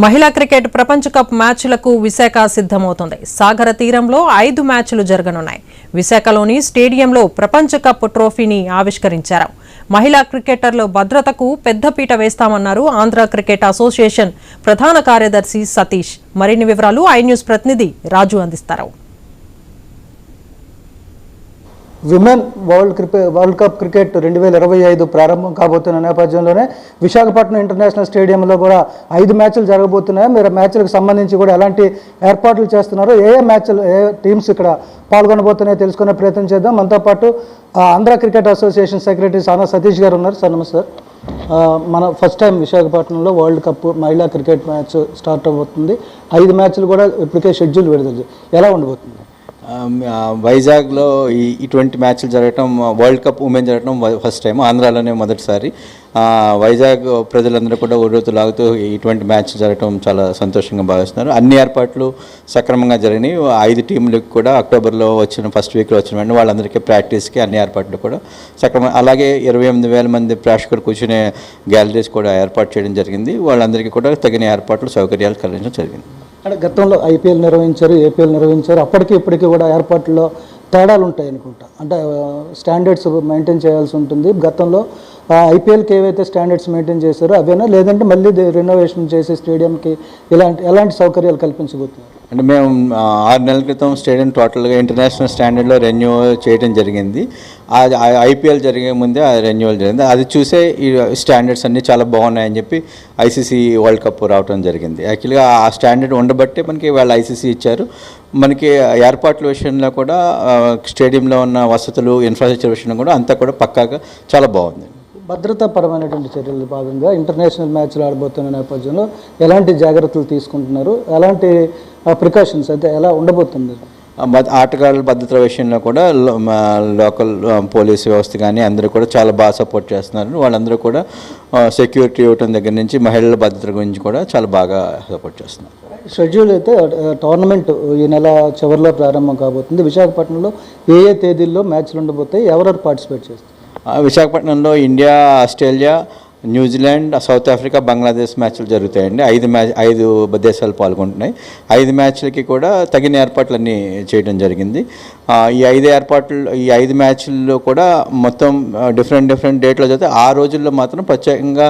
మహిళా క్రికెట్ ప్రపంచ కప్ మ్యాచ్లకు విశాఖ సిద్ధమవుతోంది. సాగర తీరంలో 5 మ్యాచ్లు జరగనున్నాయి. విశాఖలోని స్టేడియంలో ప్రపంచ కప్ ట్రోఫీని ఆవిష్కరించారు. మహిళా క్రికెటర్ల భద్రతకు పెద్దపీట వేస్తామన్నారు ఆంధ్ర క్రికెట్ అసోసియేషన్ ప్రధాన కార్యదర్శి సతీష్. మరిన్ని వివరాలు ఐ న్యూస్ ప్రతినిధి రాజు అందిస్తారు. విమెన్ వరల్డ్ కప్ క్రికెట్ 2025 ప్రారంభం కాబోతున్న నేపథ్యంలోనే విశాఖపట్నం ఇంటర్నేషనల్ స్టేడియంలో కూడా 5 మ్యాచ్లు జరగబోతున్నాయి. మీరు మ్యాచ్లకు సంబంధించి కూడా ఎలాంటి ఏర్పాట్లు చేస్తున్నారో, ఏ మ్యాచ్లు ఏ టీమ్స్ ఇక్కడ పాల్గొనబోతున్నాయో తెలుసుకునే ప్రయత్నం చేద్దాం. మనతో పాటు ఆంధ్ర క్రికెట్ అసోసియేషన్ సెక్రటరీ సానా సతీష్ గారు ఉన్నారు. సార్ నమస్తే. మన ఫస్ట్ టైం విశాఖపట్నంలో వరల్డ్ కప్ మహిళా క్రికెట్ మ్యాచ్ స్టార్ట్ అవబోతుంది. 5 మ్యాచ్లు కూడా ఇప్పటికే షెడ్యూల్ విడుదల. ఎలా ఉండబోతుంది? వైజాగ్లో ఇటువంటి మ్యాచ్లు జరగటం, వరల్డ్ కప్ ఉమెన్ జరగటం ఫస్ట్ టైం, ఆంధ్రాలోనే మొదటిసారి. వైజాగ్ ప్రజలందరూ కూడా లాగుతూ ఇటువంటి మ్యాచ్ జరగటం చాలా సంతోషంగా భావిస్తున్నారు. అన్ని ఏర్పాట్లు సక్రమంగా జరిగినాయి. 5 టీంలకు కూడా అక్టోబర్లో వచ్చిన ఫస్ట్ వీక్లో వచ్చిన వెంటనే వాళ్ళందరికీ ప్రాక్టీస్కి అన్ని ఏర్పాట్లు కూడా సక్రమంగా, అలాగే 28,000 మంది ప్రేక్షకులు కూర్చునే గ్యాలరీస్ కూడా ఏర్పాటు చేయడం జరిగింది. వాళ్ళందరికీ కూడా తగిన ఏర్పాట్లు సౌకర్యాలు కల్పించడం జరిగింది. అంటే గతంలో ఐపీఎల్ నిర్వహించారు, ఏపీఎల్ నిర్వహించారు. అప్పటికి ఇప్పటికీ కూడా ఏర్పాట్లలో తేడాలు ఉంటాయి అనుకుంటా. అంటే స్టాండర్డ్స్ మెయింటైన్ చేయాల్సి ఉంటుంది. గతంలో ఐపీఎల్కి ఏవైతే స్టాండర్డ్స్ మెయింటైన్ చేశారో అవేనా, లేదంటే మళ్ళీ రెనోవేషన్ చేసి స్టేడియంకి ఎలాంటి సౌకర్యాలు కల్పించబోతున్నారు? అంటే మేము 6 నెలల క్రితం స్టేడియం టోటల్గా ఇంటర్నేషనల్ స్టాండర్డ్లో రెన్యూవల్ చేయడం జరిగింది. అది ఐపీఎల్ జరిగే ముందే రెన్యూవల్ జరిగింది. అది చూసే ఈ స్టాండర్డ్స్ అన్నీ చాలా బాగున్నాయని చెప్పి ఐసీసీ వరల్డ్ కప్ రావడం జరిగింది. యాక్చువల్గా ఆ స్టాండర్డ్ ఉండబట్టే మనకి వాళ్ళు ఐసీసీ ఇచ్చారు. మనకి ఏర్పాట్ల విషయంలో కూడా స్టేడియంలో ఉన్న వసతులు, ఇన్ఫ్రాస్ట్రక్చర్ విషయంలో కూడా అంతా కూడా పక్కాగా చాలా బాగుంది. భద్రతాపరమైనటువంటి చర్యల భాగంగా ఇంటర్నేషనల్ మ్యాచ్లు ఆడబోతున్న నేపథ్యంలో ఎలాంటి జాగ్రత్తలు తీసుకుంటున్నారు? ఎలాంటి ప్రికాషన్స్ అయితే ఎలా ఉండబోతుంది? ఆటగాళ్ళ భద్రత విషయంలో కూడా లోకల్ పోలీస్ వ్యవస్థ కానీ అందరూ కూడా చాలా బాగా సపోర్ట్ చేస్తున్నారు. వాళ్ళందరూ కూడా సెక్యూరిటీ ఇవ్వటం దగ్గర నుంచి మహిళల భద్రత గురించి కూడా చాలా బాగా సపోర్ట్ చేస్తున్నారు. షెడ్యూల్ అయితే టోర్నమెంట్ ఈ నెల చివరిలో ప్రారంభం కాబోతుంది. విశాఖపట్నంలో ఏ తేదీల్లో మ్యాచ్లు ఉండబోతాయి? ఎవరెవరు పార్టిసిపేట్ చేస్తారు? విశాఖపట్నంలో India, Australia, New Zealand, south Africa, Bangladesh మ్యాచ్లు జరుగుతాయండి. 5 దేశాలు పాల్గొంటున్నాయి. 5 మ్యాచ్లకి కూడా తగిన ఏర్పాట్లన్నీ చేయడం జరిగింది. ఈ 5 మ్యాచ్ల్లో కూడా మొత్తం డిఫరెంట్ డేట్లో జరిగితే ఆ రోజుల్లో మాత్రం ప్రత్యేకంగా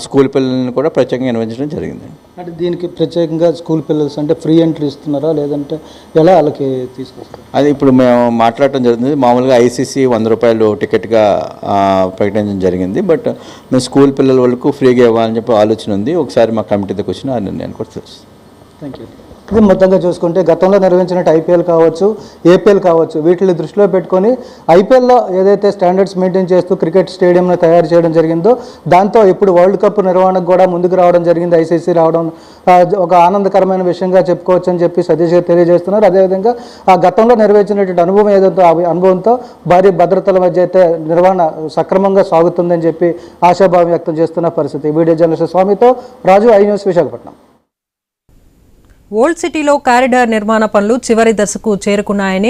స్కూల్ పిల్లల్ని కూడా ప్రత్యేకంగా నిర్వహించడం జరిగింది. అంటే దీనికి ప్రత్యేకంగా స్కూల్ పిల్లలు అంటే ఫ్రీ ఎంట్రీ ఇస్తున్నారా, లేదంటే ఎలా వాళ్ళకి తీసుకొస్తారు? అది ఇప్పుడు మేము మాట్లాడటం జరుగుతుంది. మామూలుగా ఐసీసీ ₹100 టికెట్గా ప్రకటించడం జరిగింది. బట్ మేము స్కూల్ పిల్లల వాళ్ళకు ఫ్రీగా ఇవ్వాలని చెప్పి ఆలోచన ఉంది. ఒకసారి మా కమిటీతో కూర్చొని ఆ నిర్ణయాన్ని కూడా తెలుసు. Thank you. ఇది మొత్తంగా చూసుకుంటే గతంలో నిర్వహించినట్టు ఐపీఎల్ కావచ్చు, ఏపీఎల్ కావచ్చు, వీటిని దృష్టిలో పెట్టుకొని ఐపీఎల్లో ఏదైతే స్టాండర్డ్స్ మెయింటైన్ చేస్తూ క్రికెట్ స్టేడియంను తయారు చేయడం జరిగిందో, దాంతో ఇప్పుడు వరల్డ్ కప్ నిర్వహణకు కూడా ముందుకు రావడం జరిగింది. ఐసీసీ రావడం ఒక ఆనందకరమైన విషయంగా చెప్పుకోవచ్చు అని చెప్పి సతీష్ గారు తెలియజేస్తున్నారు. అదేవిధంగా ఆ గతంలో నిర్వహించినటువంటి అనుభవం ఏదైతే ఆ అనుభవంతో భారీ భద్రతల మధ్య అయితే నిర్వహణ సక్రమంగా సాగుతుందని చెప్పి ఆశాభావం వ్యక్తం చేస్తున్న పరిస్థితి. వీడియో జర్నలిస్ట్ స్వామితో రాజు, ఐ న్యూస్, విశాఖపట్నం. ఓల్డ్ సిటీలో కారిడార్ నిర్మాణ పనులు చివరి దశకు చేరుకున్నాయని